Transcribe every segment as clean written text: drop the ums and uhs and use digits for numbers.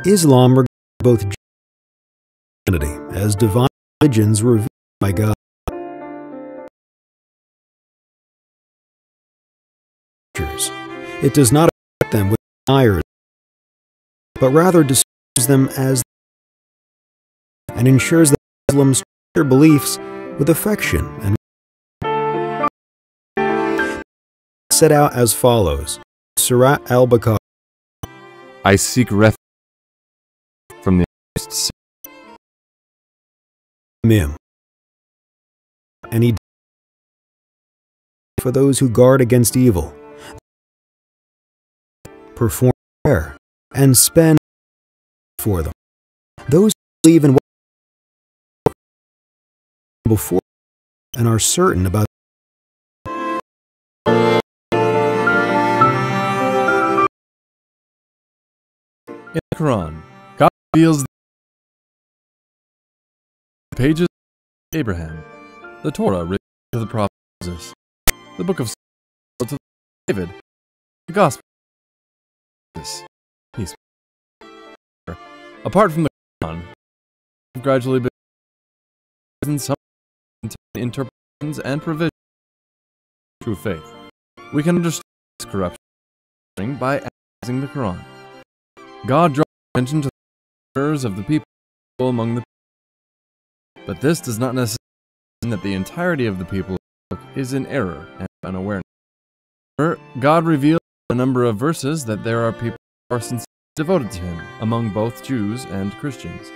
Islam regards both Judaism and Christianity as divine religions revealed by God. It does not affect them with desires, but rather describes them as and ensures that Muslims treat their beliefs with affection and set out as follows. Surat al-Baqarah. I seek refuge from the accursed Mim. And he for those who guard against evil, perform prayer, and spend for them. Those who believe in what before and are certain about In the Quran, God reveals the pages of Abraham, the Torah written to the prophet Moses, the book of Samuel to David, the Gospel of Jesus. Peace. Apart from the Quran, have gradually been in some interpretations and provisions of true faith. We can understand this corruption by analyzing the Quran. God draws attention to the errors of the people among the people. But this does not necessarily mean that the entirety of the people is in error and unawareness. God reveals in a number of verses that there are people who are sincerely devoted to Him among both Jews and Christians.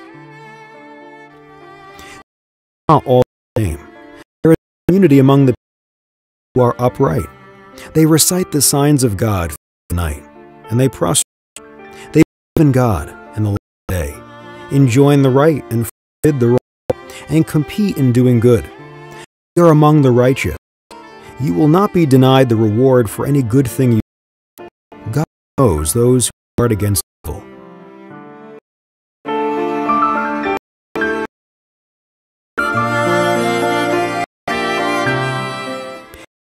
Not all the same. There is a community among the people who are upright. They recite the signs of God for the night, and they prostrate. They believe in God and the last day, enjoin the right and forbid the wrong, and compete in doing good. They are among the righteous. You will not be denied the reward for any good thing you do. God knows those who guard against evil.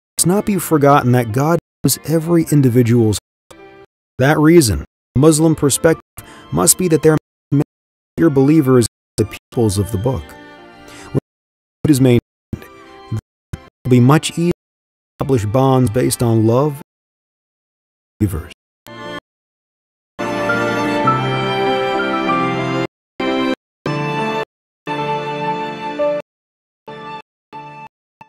It must not be forgotten that God knows every individual's heart. For that reason, the Muslim perspective must be that there are many believers the pupils of the book. When it is maintained, it will be much easier to establish bonds based on love and believers.